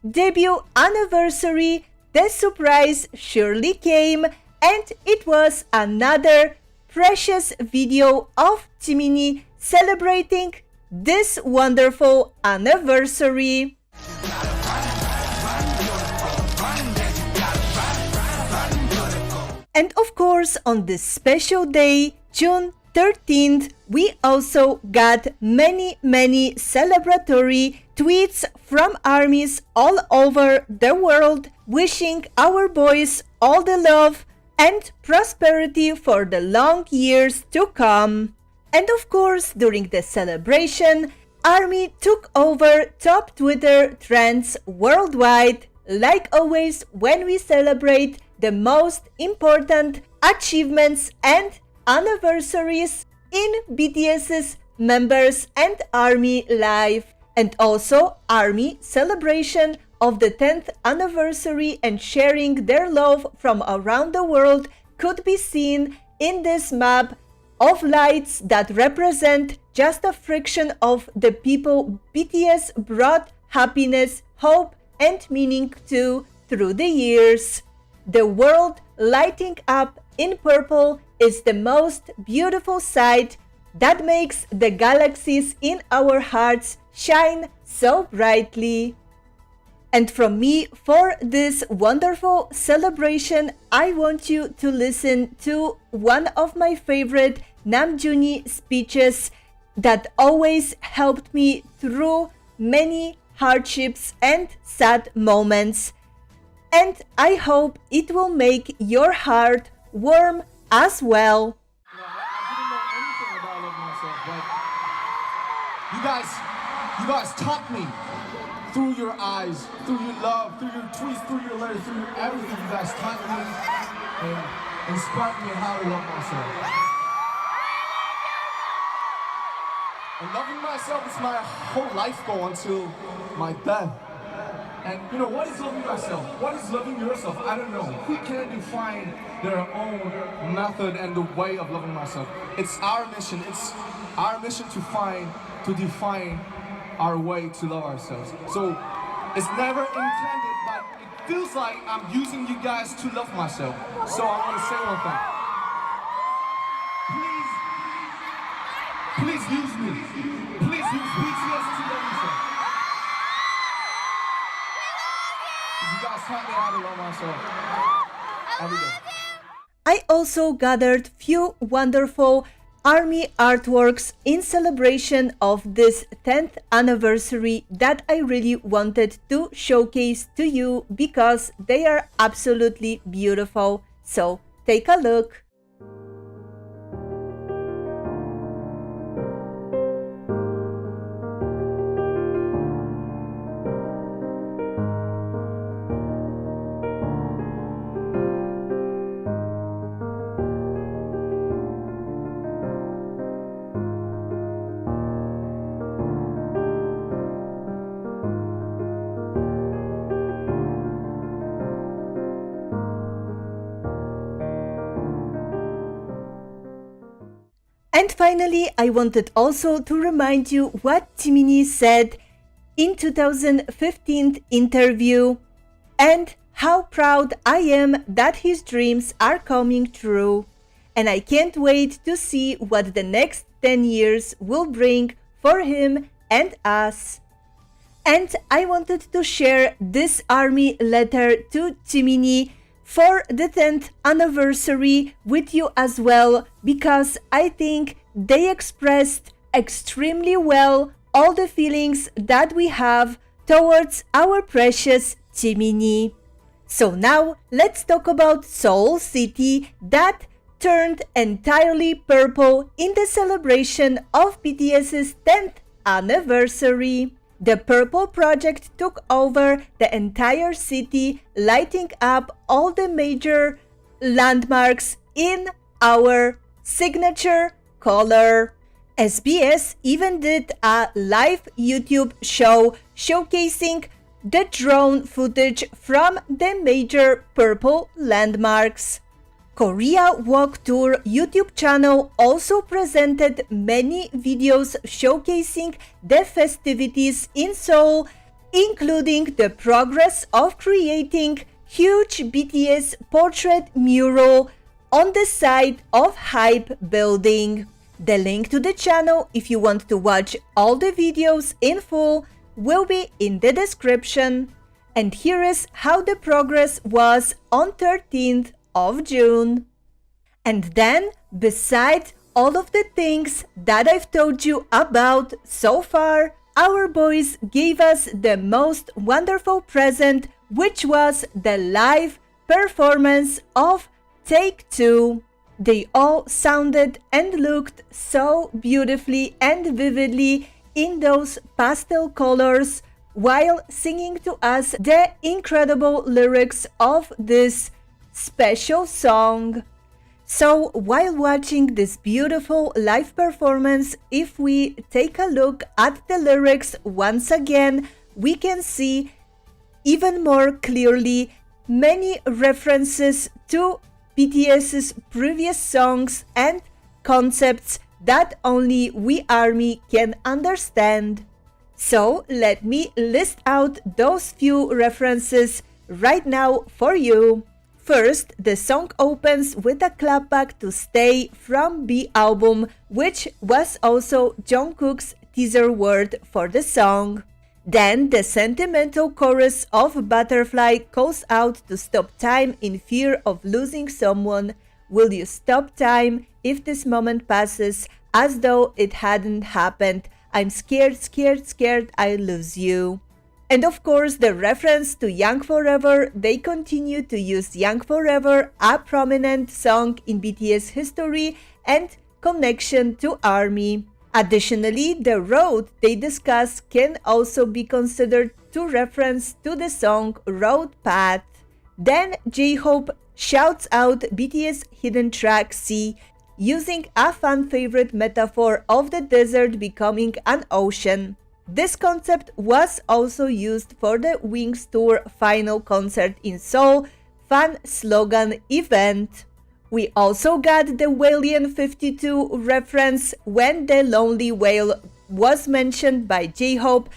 debut anniversary, the surprise surely came, and it was another precious video of Jiminie celebrating this wonderful anniversary. And of course, on this special day, June 13th, we also got many celebratory tweets from ARMYs all over the world, wishing our boys all the love and prosperity for the long years to come. And of course, during the celebration, A.R.M.Y took over top Twitter trends worldwide, like always when we celebrate the most important achievements and anniversaries in BTS's members and A.R.M.Y life, and also A.R.M.Y celebration of the 10th anniversary and sharing their love from around the world could be seen in this map of lights that represent just a fraction of the people BTS brought happiness, hope, and meaning to through the years. The world lighting up in purple is the most beautiful sight that makes the galaxies in our hearts shine so brightly. And from me, for this wonderful celebration, I want you to listen to one of my favorite Namjoon speeches that always helped me through many hardships and sad moments. And I hope it will make your heart warm as well. I didn't know anything about loving myself, but you guys taught me through your eyes, through your love, through your tweets, through your letters, through everything. You guys taught me and inspired me how to love myself. And loving myself is my whole life goal until my death. And you know, what is loving myself? What is loving yourself? I don't know. Who can define their own method and the way of loving myself? It's our mission. It's our mission to define our way to love ourselves. So it's never intended, but it feels like I'm using you guys to love myself. So I want to say one thing. Please use me. Please use BTS to love myself. You guys taught me how to love myself every day. I also gathered few wonderful A.R.M.Y artworks in celebration of this 10th anniversary that I really wanted to showcase to you because they are absolutely beautiful. So take a look. And finally, I wanted also to remind you what Jimin said in 2015 interview and how proud I am that his dreams are coming true. And I can't wait to see what the next 10 years will bring for him and us. And I wanted to share this A.R.M.Y letter to Jimin for the 10th anniversary with you as well, because I think they expressed extremely well all the feelings that we have towards our precious Jimin. So now let's talk about Seoul City that turned entirely purple in the celebration of BTS's 10th anniversary. The Purple Project took over the entire city, lighting up all the major landmarks in our signature color. SBS even did a live YouTube show showcasing the drone footage from the major purple landmarks. Korea Walk Tour YouTube channel also presented many videos showcasing the festivities in Seoul, including the progress of creating huge BTS portrait mural on the side of Hype building. The link to the channel if you want to watch all the videos in full will be in the description. And here is how the progress was on 13th of June. And then, besides all of the things that I've told you about so far, our boys gave us the most wonderful present, which was the live performance of Take Two. They all sounded and looked so beautifully and vividly in those pastel colors while singing to us the incredible lyrics of this special song. So while watching this beautiful live performance, if we take a look at the lyrics once again, we can see even more clearly many references to BTS's previous songs and concepts that only we ARMY can understand. So let me list out those few references right now for you. First, the song opens with a clapback to Stay from B album, which was also Jungkook's teaser word for the song. Then the sentimental chorus of Butterfly calls out to stop time in fear of losing someone. Will you stop time if this moment passes as though it hadn't happened? I'm scared, scared, scared I lose you. And of course, the reference to Young Forever, they continue to use Young Forever, a prominent song in BTS history and connection to ARMY. Additionally, the road they discuss can also be considered to reference to the song Road Path. Then J-Hope shouts out BTS hidden track C, using a fan favorite metaphor of the desert becoming an ocean. This concept was also used for the Wings Tour final concert in Seoul fan slogan event. We also got the Whalian 52 reference when the lonely whale was mentioned by J-Hope,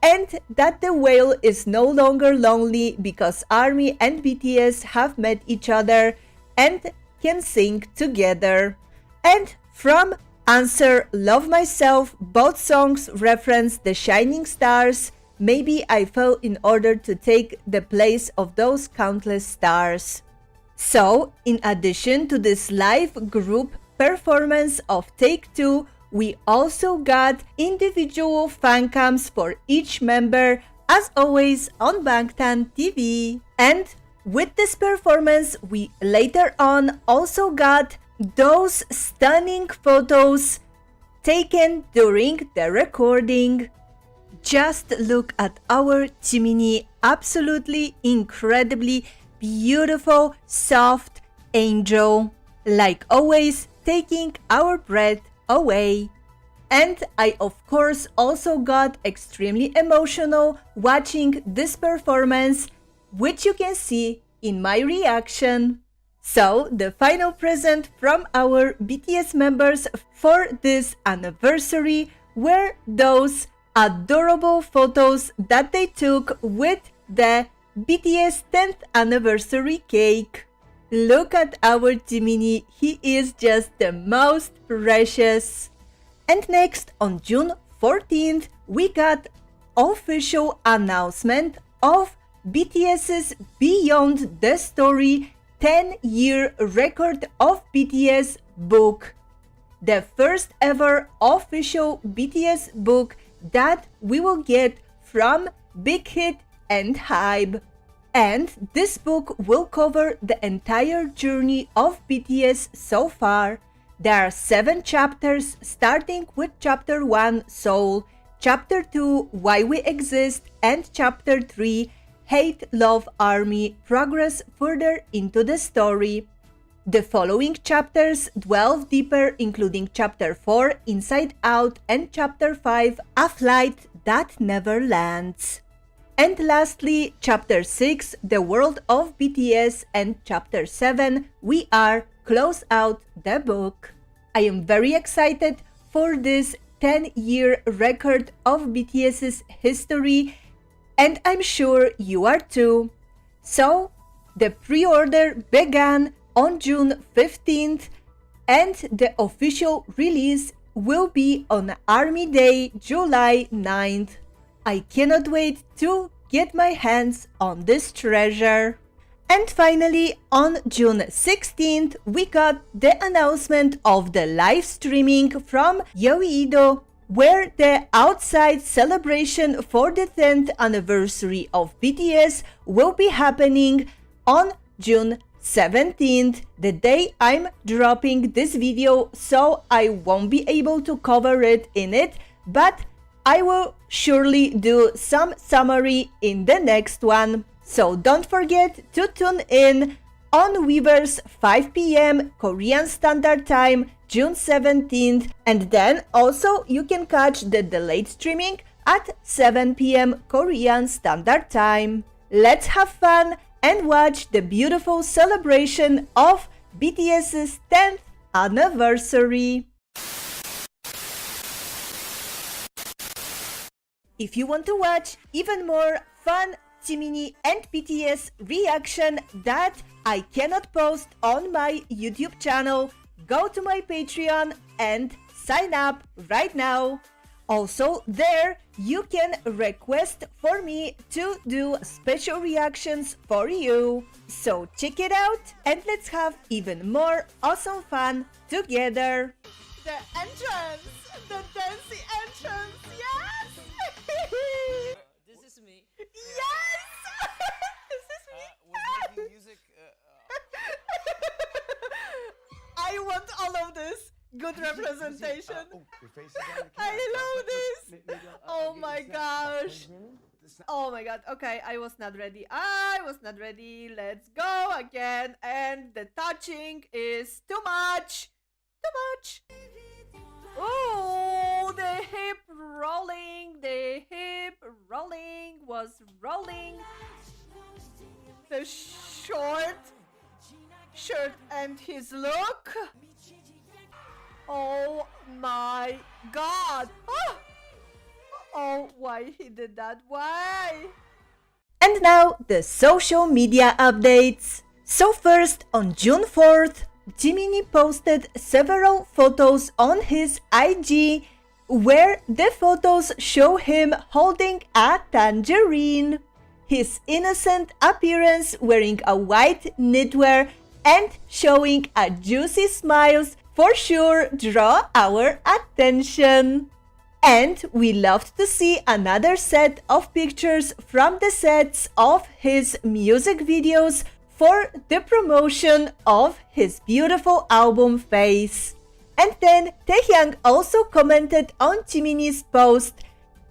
and that the whale is no longer lonely because ARMY and BTS have met each other and can sing together. And from Answer Love Myself, both songs reference the shining stars. Maybe I fell in order to take the place of those countless stars. So, in addition to this live group performance of Take Two, we also got individual fan cams for each member, as always on Bangtan TV. And with this performance, we later on also got those stunning photos taken during the recording. Just look at our Jiminie, absolutely incredibly beautiful, soft angel, like always taking our breath away. And I of course also got extremely emotional watching this performance, which you can see in my reaction. So, the final present from our BTS members for this anniversary were those adorable photos that they took with the BTS 10th anniversary cake. Look at our Jiminie, he is just the most precious. And next, on June 14th, we got official announcement of BTS's Beyond the Story 10-year record of BTS book, the first ever official BTS book that we will get from Big Hit and Hybe. And this book will cover the entire journey of BTS so far. There are 7 chapters, starting with Chapter 1, Soul, Chapter 2, Why We Exist, and Chapter 3, Hate, Love, ARMY, progress further into the story. The following chapters delve deeper, including Chapter 4, Inside Out, and Chapter 5, A Flight That Never Lands. And lastly, Chapter 6, The World of BTS, and Chapter 7, We Are, close out the book. I am very excited for this 10-year record of BTS's history, and I'm sure you are too. So, the pre-order began on June 15th, and the official release will be on ARMY Day, July 9th. I cannot wait to get my hands on this treasure. And finally, on June 16th, we got the announcement of the live streaming from Yoido, where the outside celebration for the 10th anniversary of BTS will be happening on June 17th, the day I'm dropping this video, so I won't be able to cover it in it, but I will surely do some summary in the next one. So don't forget to tune in on Weverse 5 p.m. Korean Standard Time, June 17th, and then also you can catch the delayed streaming at 7 p.m. Korean Standard Time. Let's have fun and watch the beautiful celebration of BTS's 10th anniversary. If you want to watch even more fun Jiminie and BTS reaction that I cannot post on my YouTube channel, go to my Patreon and sign up right now. Also, there you can request for me to do special reactions for you. So check it out and let's have even more awesome fun together. The entrance! The dancing entrance! Yes! This is me. Yes! This is me! Was making music. I want all of this. Good representation. Your face is on the camera. I love this. Maybe Oh my gosh. Oh my god. Okay, I was not ready. Let's go again. And the touching is too much. Too much. Oh, the hip rolling. The hip rolling was rolling. The short shirt and his look. Oh my god! Oh, why he did that? Why? And now the social media updates. So first, on June 4th, Jimin posted several photos on his IG where the photos show him holding a tangerine. His innocent appearance wearing a white knitwear and showing a juicy smiles for sure draw our attention. And we loved to see another set of pictures from the sets of his music videos for the promotion of his beautiful album Face. And then Taehyung also commented on Jiminie's post,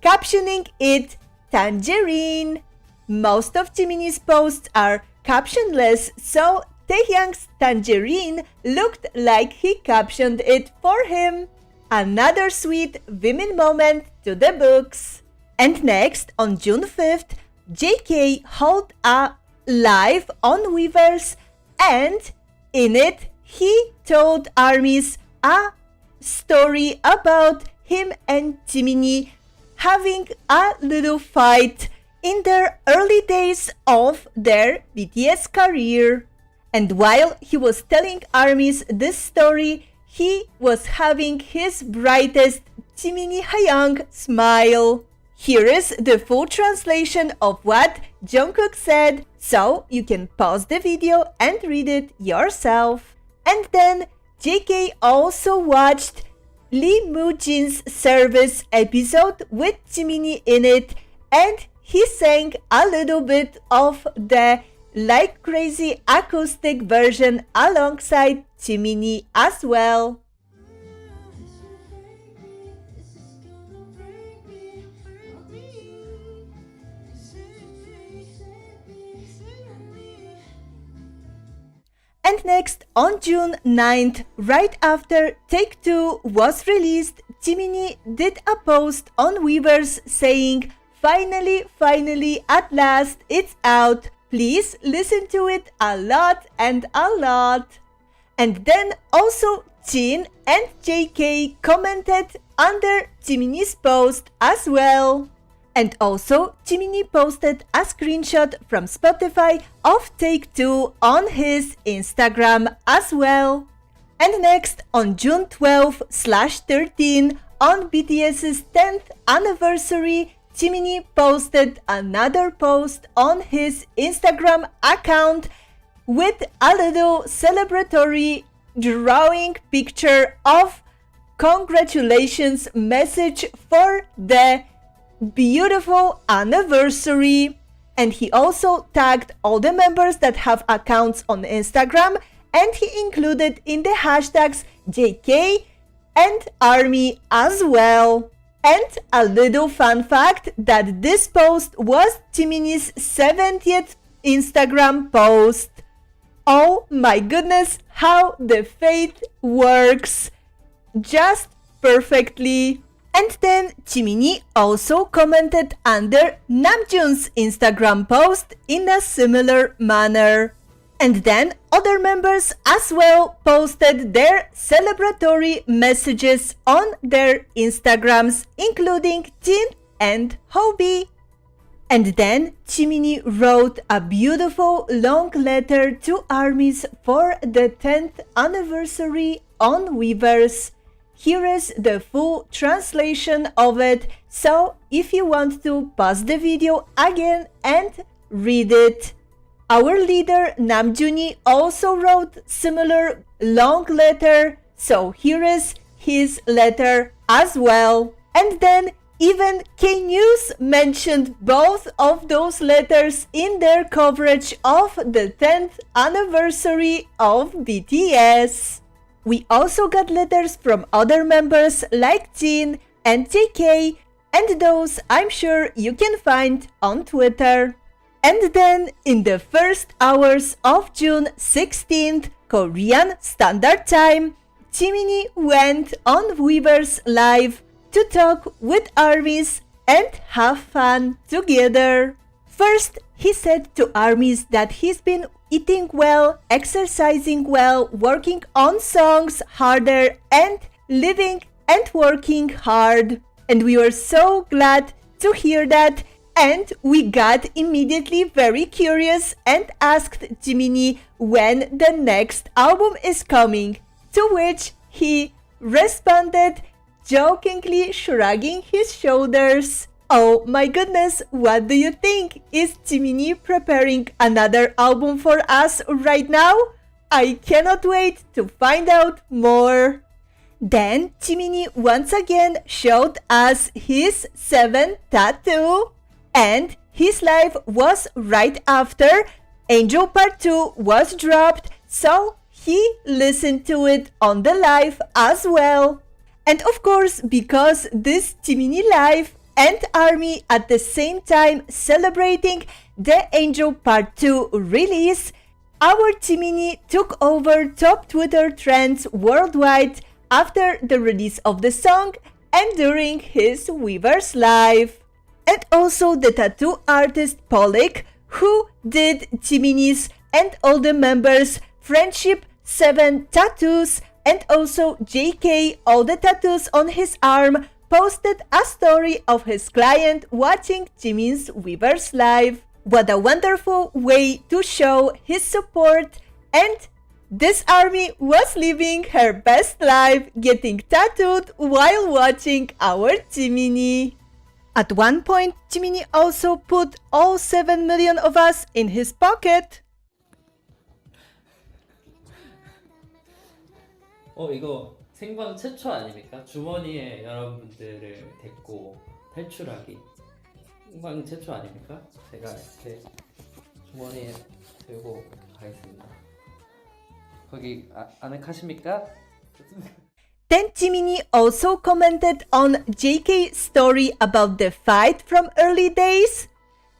captioning it Tangerine. Most of Jiminie's posts are captionless, so Taehyung's tangerine looked like he captioned it for him. Another sweet women moment to the books. And next, on June 5th, JK held a live on Weverse, and in it he told ARMYs a story about him and Jiminie having a little fight in their early days of their BTS career. And while he was telling ARMYs this story, he was having his brightest Jiminie Hayoung smile. Here is the full translation of what Jungkook said, so you can pause the video and read it yourself. And then JK also watched Lee Moo-jin's service episode with Jiminie in it, and he sang a little bit of the Like Crazy acoustic version alongside Jiminie as well. And next, on June 9th, right after Take 2 was released, Jiminie did a post on Weverse saying, finally, at last, it's out. Please listen to it a lot and a lot. And then also Jin and JK commented under Jiminie's post as well. And also Jiminie posted a screenshot from Spotify of Take 2 on his Instagram as well. And next, on June 12/13, on BTS's 10th anniversary, Jiminie posted another post on his Instagram account with a little celebratory drawing picture of congratulations message for the beautiful anniversary. And he also tagged all the members that have accounts on Instagram, and he included in the hashtags JK and ARMY as well. And a little fun fact that this post was Jiminie's 70th Instagram post. Oh my goodness, how the faith works. Just perfectly. And then Jiminie also commented under Namjoon's Instagram post in a similar manner. And then other members as well posted their celebratory messages on their Instagrams, including Jin and Hobie. And then Jiminie wrote a beautiful long letter to ARMYs for the 10th anniversary on Weverse. Here is the full translation of it, so if you want to pause the video again and read it. Our leader Namjoon also wrote similar long letter, so here is his letter as well. And then even K-News mentioned both of those letters in their coverage of the 10th anniversary of BTS. We also got letters from other members like Jin and JK, and those I'm sure you can find on Twitter. And then in the first hours of June 16th, Korean Standard Time, Jiminie went on Weverse Live to talk with ARMYs and have fun together. First, he said to ARMYs that he's been eating well, exercising well, working on songs harder, and living and working hard. And we were so glad to hear that, and we got immediately very curious and asked Jiminie when the next album is coming, to which he responded, jokingly shrugging his shoulders. Oh my goodness, what do you think? Is Jiminie preparing another album for us right now? I cannot wait to find out more. Then Jiminie once again showed us his 7th tattoo. And his live was right after Angel Part 2 was dropped, so he listened to it on the live as well. And of course, because this Jiminie live and ARMY at the same time celebrating the Angel Part 2 release, our Jiminie took over top Twitter trends worldwide after the release of the song and during his Weverse live. And also the tattoo artist Pollock, who did Jiminie's and all the members' Friendship 7 tattoos, and also JK, all the tattoos on his arm, posted a story of his client watching Jimin's Weverse live. What a wonderful way to show his support, and this ARMY was living her best life, getting tattooed while watching our Jiminie. At one point, Jiminie also put all 7 million of us in his pocket. 이거 생방 최초 아닙니까? 주머니에 여러분들을 데리고 탈출하기. 생방 최초 아닙니까? 제가 이렇게 주머니에 들고 가겠습니다. 거기 안에 가십니까? Then Jiminie also commented on JK's story about the fight from early days,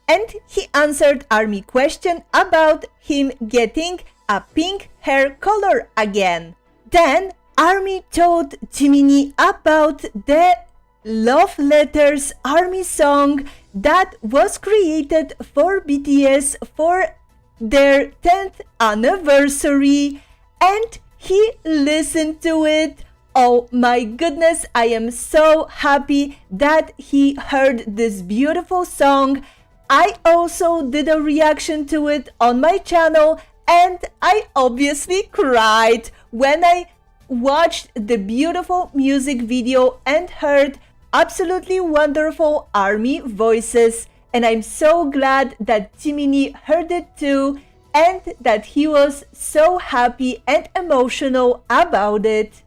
and he answered ARMY question about him getting a pink hair color again. Then ARMY told Jiminie about the Love Letters ARMY song that was created for BTS for their 10th anniversary, and he listened to it. Oh my goodness, I am so happy that he heard this beautiful song. I also did a reaction to it on my channel, and I obviously cried when I watched the beautiful music video and heard absolutely wonderful ARMY voices. And I'm so glad that Jiminie heard it too, and that he was so happy and emotional about it.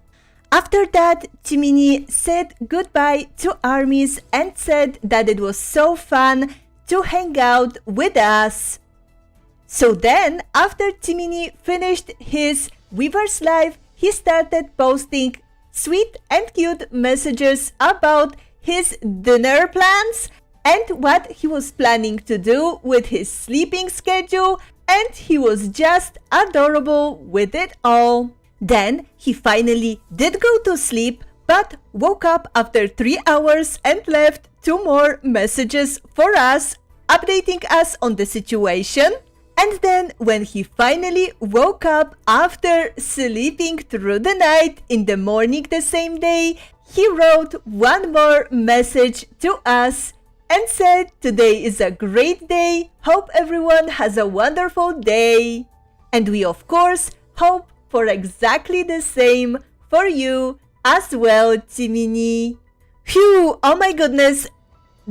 After that, Jiminie said goodbye to ARMYs and said that it was so fun to hang out with us. So then, after Jiminie finished his Weverse live, he started posting sweet and cute messages about his dinner plans and what he was planning to do with his sleeping schedule, and he was just adorable with it all. Then he finally did go to sleep, but woke up after 3 hours and left 2 more messages for us, updating us on the situation. And then when he finally woke up after sleeping through the night in the morning the same day, he wrote 1 more message to us and said, "Today is a great day. Hope everyone has a wonderful day." And we of course hope for exactly the same for you as well, Jiminie. Phew, oh my goodness,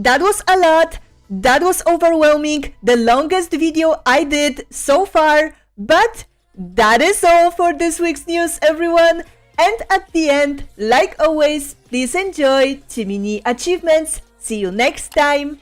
that was a lot. That was overwhelming, the longest video I did so far, but that is all for this week's news, everyone. And at the end, like always, please enjoy Jiminie achievements. See you next time.